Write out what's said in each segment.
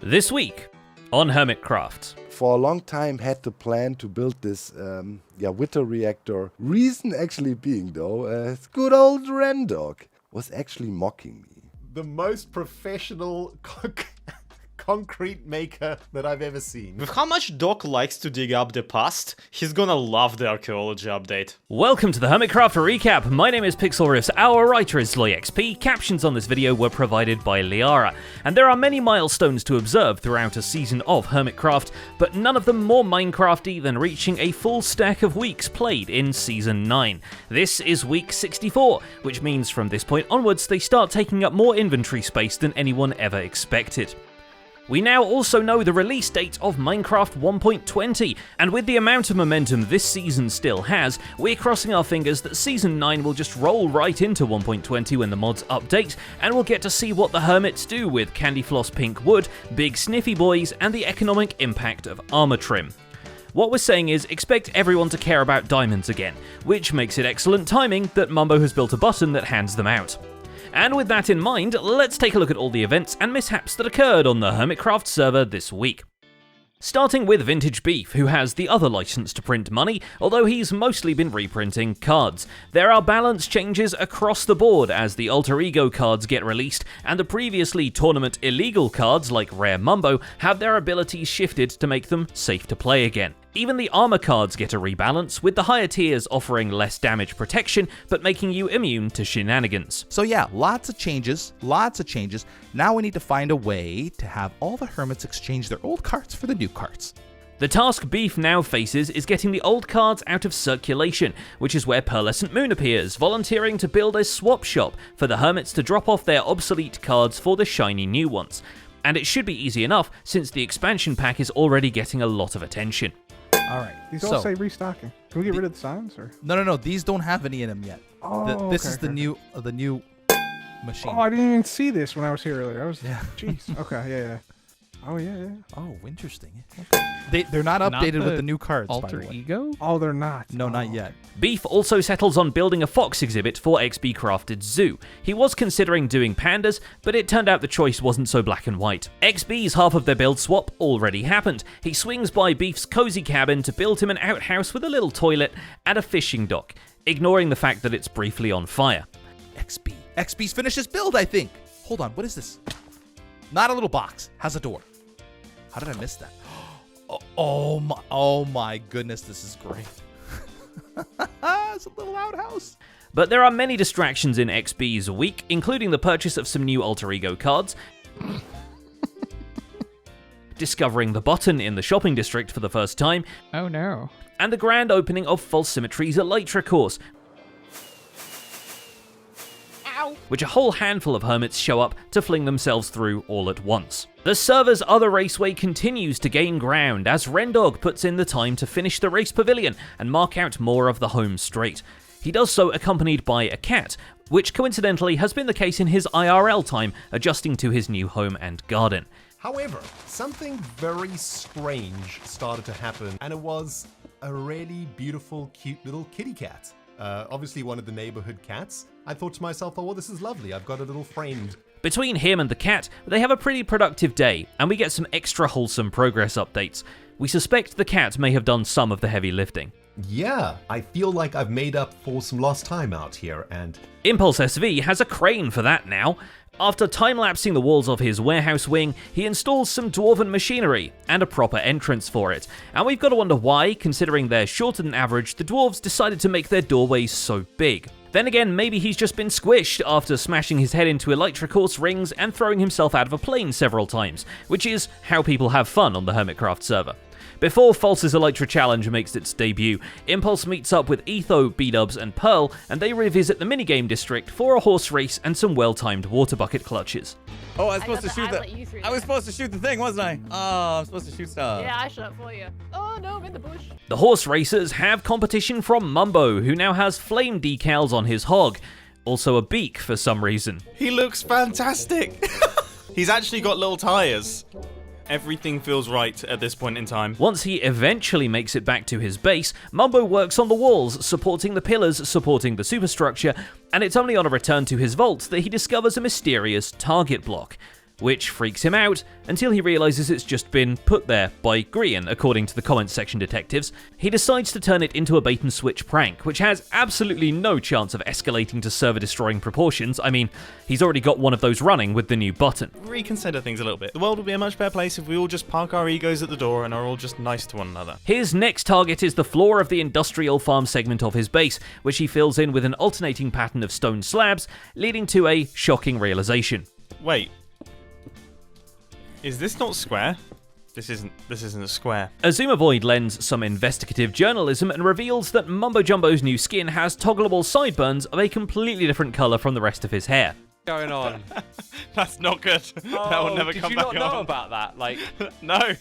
This week on Hermitcraft. For a long time had the plan to build this Witter reactor. Reason actually being though, good old Rendog was actually mocking me. The most professional concrete maker that I've ever seen. With how much Doc likes to dig up the past, he's gonna love the archaeology update. Welcome to the Hermitcraft recap. My name is PixelRiffs, our writer is LoyXP. Captions on this video were provided by Liara, and there are many milestones to observe throughout a season of Hermitcraft, but none of them more Minecrafty than reaching a full stack of weeks played in Season 9. This is week 64, which means from this point onwards they start taking up more inventory space than anyone ever expected. We now also know the release date of Minecraft 1.20, and with the amount of momentum this season still has, we're crossing our fingers that Season 9 will just roll right into 1.20 when the mods update, and we'll get to see what the hermits do with Candy Floss Pink Wood, Big Sniffy Boys, and the economic impact of armor trim. What we're saying is, expect everyone to care about diamonds again, which makes it excellent timing that Mumbo has built a button that hands them out. And with that in mind, let's take a look at all the events and mishaps that occurred on the Hermitcraft server this week. Starting with Vintage Beef, who has the other license to print money, although he's mostly been reprinting cards. There are balance changes across the board as the alter ego cards get released, and the previously tournament illegal cards like Rare Mumbo have their abilities shifted to make them safe to play again. Even the armor cards get a rebalance, with the higher tiers offering less damage protection, but making you immune to shenanigans. So yeah, lots of changes. Now we need to find a way to have all the hermits exchange their old cards for the new cards. The task Beef now faces is getting the old cards out of circulation, which is where Pearlescent Moon appears, volunteering to build a swap shop for the hermits to drop off their obsolete cards for the shiny new ones. And it should be easy enough, since the expansion pack is already getting a lot of attention. Alright, these all say restocking. Can we get rid of the signs? Or? No, these don't have any in them yet. Oh, this is the new machine. Oh, I didn't even see this when I was here earlier. Jeez. Okay, yeah. Oh, yeah. Oh, interesting. Okay. They're not updated with the new cards, alter by the way. ego? Oh, they're not. No, not yet. Beef also settles on building a fox exhibit for XB Crafted Zoo. He was considering doing pandas, but it turned out the choice wasn't so black and white. XB's half of their build swap already happened. He swings by Beef's cozy cabin to build him an outhouse with a little toilet and a fishing dock, ignoring the fact that it's briefly on fire. XB's finished his build, I think. Hold on, what is this? Not a little box. Has a door. How did I miss that? Oh my goodness, this is great. It's a little outhouse. But there are many distractions in XB's week, including the purchase of some new alter ego cards, discovering the button in the shopping district for the first time, Oh no. and the grand opening of False Symmetry's Elytra course, which a whole handful of hermits show up to fling themselves through all at once. The server's other raceway continues to gain ground as Rendog puts in the time to finish the race pavilion and mark out more of the home straight. He does so accompanied by a cat, which coincidentally has been the case in his IRL time, adjusting to his new home and garden. However, something very strange started to happen, and it was a really beautiful, cute little kitty cat. Obviously one of the neighborhood cats. I thought to myself, oh, well, this is lovely. I've got a little friend. Between him and the cat, they have a pretty productive day, and we get some extra wholesome progress updates. We suspect the cat may have done some of the heavy lifting. Yeah, I feel like I've made up for some lost time out here, and Impulse SV has a crane for that now. After time-lapsing the walls of his warehouse wing, he installs some dwarven machinery and a proper entrance for it. And we've got to wonder why, considering they're shorter than average, the dwarves decided to make their doorways so big. Then again, maybe he's just been squished after smashing his head into Elytra course rings and throwing himself out of a plane several times, which is how people have fun on the Hermitcraft server. Before False's Elytra Challenge makes its debut, Impulse meets up with Etho, B-Dubs, and Pearl, and they revisit the minigame district for a horse race and some well-timed water bucket clutches. Oh, I was supposed to shoot the. I was supposed to shoot the thing, wasn't I? Oh, I'm supposed to shoot stuff. Yeah, I shot for you. Oh no, I'm in the bush. The horse racers have competition from Mumbo, who now has flame decals on his hog. Also a beak for some reason. He looks fantastic. He's actually got little tires. Everything feels right at this point in time. Once he eventually makes it back to his base, Mumbo works on the walls, supporting the pillars, supporting the superstructure, and it's only on a return to his vault that he discovers a mysterious target block. which freaks him out until he realizes it's just been put there by Grian, according to the comments section detectives. He decides to turn it into a bait and switch prank, which has absolutely no chance of escalating to server-destroying proportions. I mean, he's already got one of those running with the new button. Reconsider things a little bit. The world would be a much better place if we all just park our egos at the door and are all just nice to one another. His next target is the floor of the industrial farm segment of his base, which he fills in with an alternating pattern of stone slabs, leading to a shocking realization. Wait. Is this not square? This isn't a square. Azuma Void lends some investigative journalism and reveals that Mumbo Jumbo's new skin has toggleable sideburns of a completely different colour from the rest of his hair. Going on? That's not good. That will never come back on. Did you not know about that? Like, no.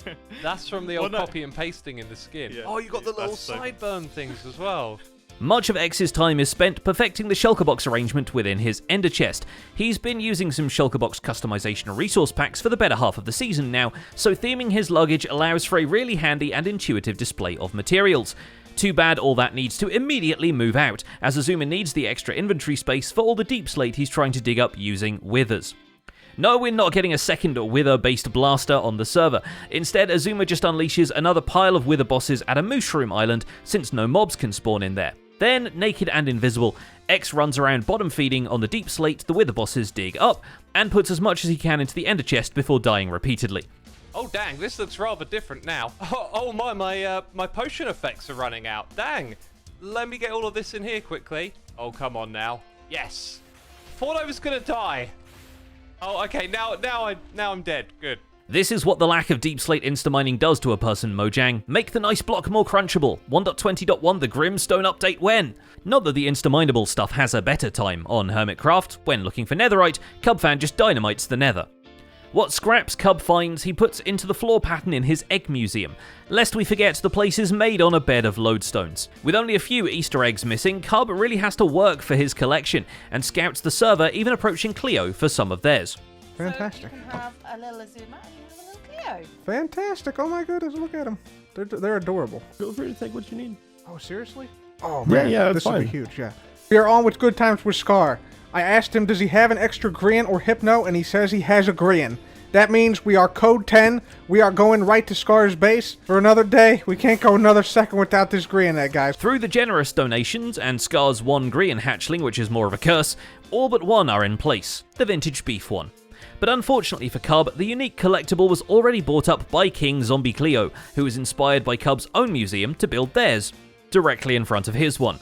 That's from the old copy and pasting in the skin. Yeah, oh, you got the little sideburn things as well. Much of X's time is spent perfecting the shulker box arrangement within his ender chest. He's been using some shulker box customization resource packs for the better half of the season now, so theming his luggage allows for a really handy and intuitive display of materials. Too bad all that needs to immediately move out, as Azuma needs the extra inventory space for all the deep slate he's trying to dig up using withers. No, we're not getting a second wither-based blaster on the server. Instead, Azuma just unleashes another pile of wither bosses at a mushroom island, since no mobs can spawn in there. Then, naked and invisible, X runs around bottom feeding on the deep slate the wither bosses dig up, and puts as much as he can into the ender chest before dying repeatedly. Oh dang, this looks rather different now. Oh my potion effects are running out. Dang. Let me get all of this in here quickly. Oh, come on now. Yes. Thought I was gonna die. Oh, okay, now I'm dead. Good. This is what the lack of deep slate insta-mining does to a person, Mojang. Make the nice block more crunchable. 1.20.1 the Grimstone update when? Not that the insta-mineable stuff has a better time on Hermitcraft. When looking for netherite, Cubfan just dynamites the nether. What scraps Cub finds, he puts into the floor pattern in his egg museum, lest we forget the place is made on a bed of lodestones. With only a few Easter eggs missing, Cub really has to work for his collection, and scouts the server, even approaching Cleo for some of theirs. Fantastic. So you can have a little Azuma and you have a little Cleo. Fantastic. Oh my goodness, look at them. They're adorable. Feel free to take what you need. Oh, seriously? Oh, man. Yeah, this fine. will be huge, yeah. We are on with Good Times with Scar. I asked him, does he have an extra Grian or Hypno, and he says he has a Grian. That means we are code 10. We are going right to Scar's base for another day. We can't go another second without this Grian egg, guys. Through the generous donations and Scar's one Grian hatchling, which is more of a curse, all but one are in place, the vintage beef one. But unfortunately for Cub, the unique collectible was already bought up by King Zombie Cleo, who was inspired by Cub's own museum to build theirs, directly in front of his one.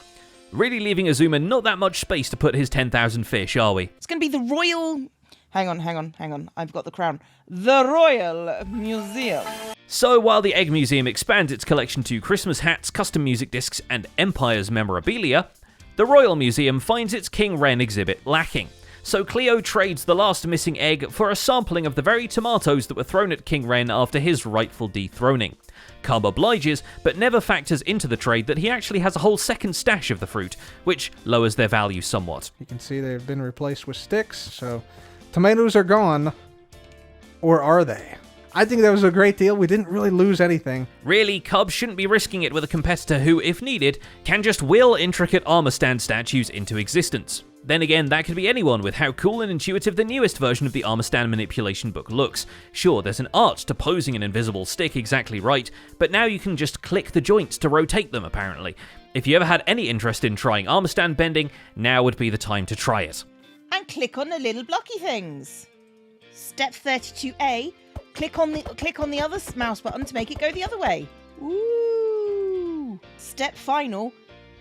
Really leaving Azuma not that much space to put his 10,000 fish, are we? It's going to be the Royal... Hang on. I've got the crown. The Royal Museum. So while the Egg Museum expands its collection to Christmas hats, custom music discs, and Empire's memorabilia, the Royal Museum finds its King Ren exhibit lacking. So Cleo trades the last missing egg for a sampling of the very tomatoes that were thrown at King Ren after his rightful dethroning. Cub obliges, but never factors into the trade that he actually has a whole second stash of the fruit, which lowers their value somewhat. You can see they've been replaced with sticks, so tomatoes are gone. Or are they? I think that was a great deal. We didn't really lose anything. Really, Cub shouldn't be risking it with a competitor who, if needed, can just will intricate armor stand statues into existence. Then again, that could be anyone with how cool and intuitive the newest version of the armor stand manipulation book looks. Sure, there's an art to posing an invisible stick exactly right, but now you can just click the joints to rotate them, apparently. If you ever had any interest in trying armor stand bending, now would be the time to try it. And click on the little blocky things. Step 32A. Click on the other mouse button to make it go the other way. Ooh. Step final.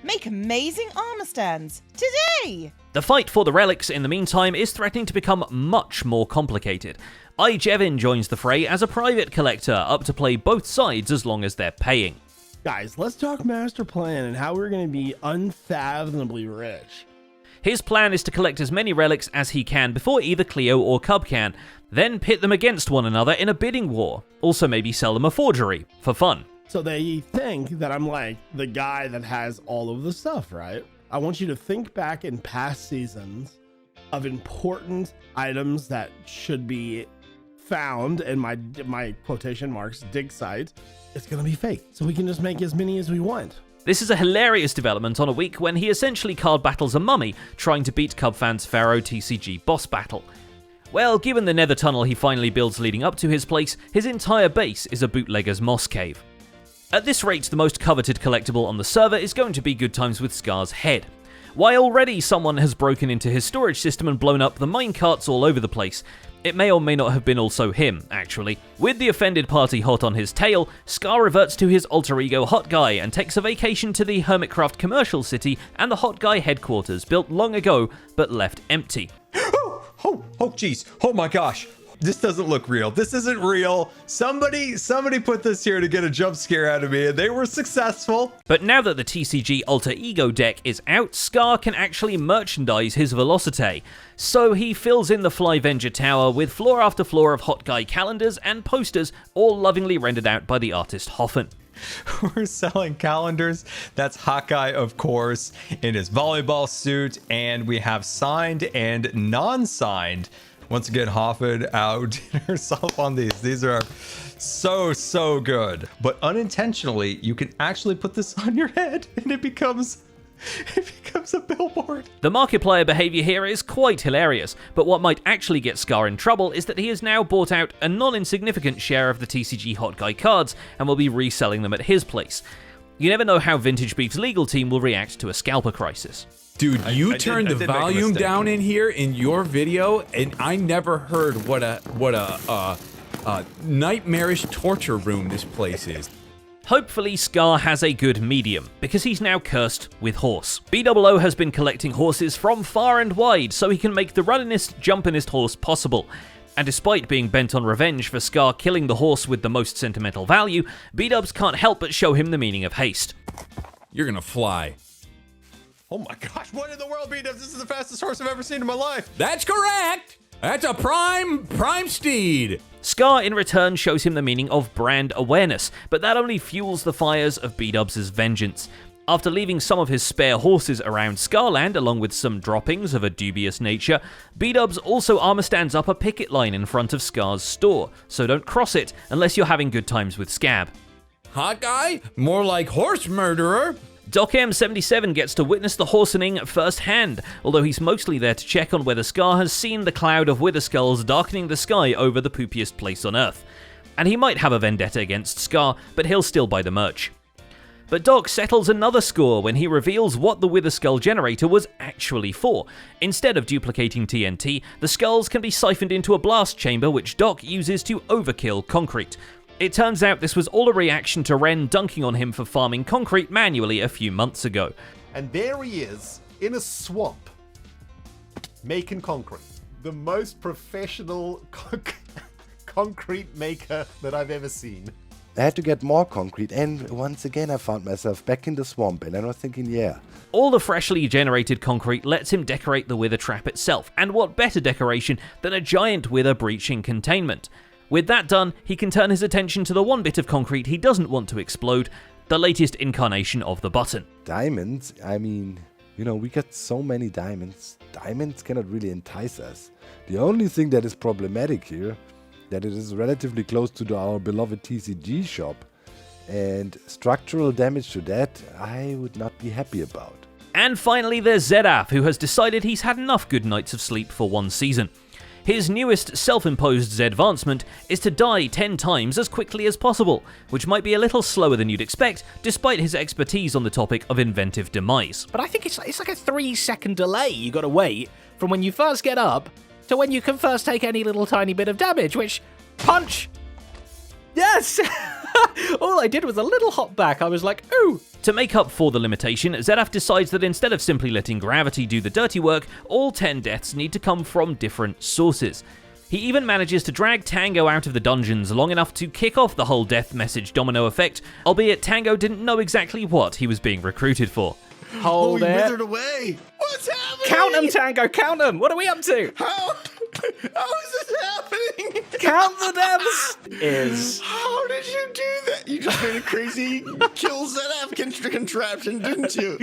Make amazing armor stands today. The fight for the relics, in the meantime, is threatening to become much more complicated. Jevin joins the fray as a private collector, up to play both sides as long as they're paying. Guys, let's talk master plan and how we're going to be unfathomably rich. His plan is to collect as many relics as he can before either Cleo or Cub can, then pit them against one another in a bidding war. Also maybe sell them a forgery, for fun. So they think that I'm like the guy that has all of the stuff, right? I want you to think back in past seasons of important items that should be found in my quotation marks dig site. It's gonna be fake, so we can just make as many as we want. This is a hilarious development on a week when he essentially card battles a mummy trying to beat Cubfan's Pharaoh TCG boss battle. Well, given the nether tunnel he finally builds leading up to his place, his entire base is a bootlegger's moss cave. At this rate, the most coveted collectible on the server is going to be Good Times with Scar's head. Why already someone has broken into his storage system and blown up the minecarts all over the place. It may or may not have been also him, actually. With the offended party hot on his tail, Scar reverts to his alter ego Hot Guy and takes a vacation to the Hermitcraft commercial city and the Hot Guy headquarters, built long ago but left empty. Oh, jeez. Oh my gosh. This doesn't look real. This isn't real. Somebody put this here to get a jump scare out of me, and they were successful. But now that the TCG Alter Ego deck is out, Scar can actually merchandise his Velocity. So he fills in the Flyvenger Tower with floor after floor of Hot Guy calendars and posters, all lovingly rendered out by the artist Hoffen. We're selling calendars. That's Hawkeye, of course, in his volleyball suit, and we have signed and non-signed. Once again, Hoffen outdid herself on these. These are so good. But unintentionally, you can actually put this on your head and it becomes a billboard. The Markiplier behavior here is quite hilarious, but what might actually get Scar in trouble is that he has now bought out a non-insignificant share of the TCG Hot Guy cards and will be reselling them at his place. You never know how Vintage Beef's legal team will react to a scalper crisis. Dude, you turned the volume down in here in your video, and I never heard what a nightmarish torture room this place is. Hopefully Scar has a good medium, because he's now cursed with horse. BOO has been collecting horses from far and wide so he can make the runningest, jumpingest horse possible. And despite being bent on revenge for Scar killing the horse with the most sentimental value, B-dubs can't help but show him the meaning of haste. You're gonna fly. Oh my gosh, what in the world, B-dubs? This is the fastest horse I've ever seen in my life. That's correct! That's a prime steed! Scar in return shows him the meaning of brand awareness, but that only fuels the fires of B-dubs' vengeance. After leaving some of his spare horses around Scarland along with some droppings of a dubious nature, B-dubs also armor stands up a picket line in front of Scar's store, so don't cross it unless you're having good times with Scab. Hot Guy? More like horse murderer. Doc M77 gets to witness the horsening firsthand, although he's mostly there to check on whether Scar has seen the cloud of wither skulls darkening the sky over the poopiest place on Earth. And he might have a vendetta against Scar, but he'll still buy the merch. But Doc settles another score when he reveals what the Wither Skull generator was actually for. Instead of duplicating TNT, the skulls can be siphoned into a blast chamber which Doc uses to overkill concrete. It turns out this was all a reaction to Ren dunking on him for farming concrete manually a few months ago. And there he is, in a swamp, making concrete. The most professional concrete maker that I've ever seen. I had to get more concrete, and once again I found myself back in the swamp, and I was thinking, yeah. All the freshly generated concrete lets him decorate the wither trap itself, and what better decoration than a giant wither breaching containment? With that done, he can turn his attention to the one bit of concrete he doesn't want to explode, the latest incarnation of the button. Diamonds? I mean, you know, we got so many diamonds. Diamonds cannot really entice us. The only thing that is problematic here, that it is relatively close to our beloved TCG shop, and structural damage to that, I would not be happy about. And finally there's Zedaf, who has decided he's had enough good nights of sleep for one season. His newest self-imposed Z-advancement is to die 10 times as quickly as possible, which might be a little slower than you'd expect, despite his expertise on the topic of inventive demise. But I think it's like a 3-second delay you gotta wait from when you first get up to when you can first take any little tiny bit of damage, which... Punch! Yes! All I did was a little hop back. I was like, ooh! To make up for the limitation, Zedaf decides that instead of simply letting gravity do the dirty work, all 10 deaths need to come from different sources. He even manages to drag Tango out of the dungeons long enough to kick off the whole death message domino effect, albeit Tango didn't know exactly what he was being recruited for. Hold it. Withered away. What's happening? Count them, Tango, count them. What are we up to? How is this happening? Count the deaths. How did you do that? You just made a crazy kill ZF contraption, didn't you?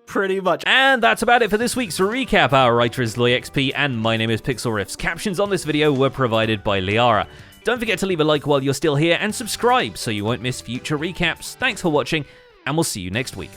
Pretty much. And that's about it for this week's recap. Our writer is LoyXP, and my name is Pixel Riffs. Captions on this video were provided by Liara. Don't forget to leave a like while you're still here, and subscribe so you won't miss future recaps. Thanks for watching, and we'll see you next week.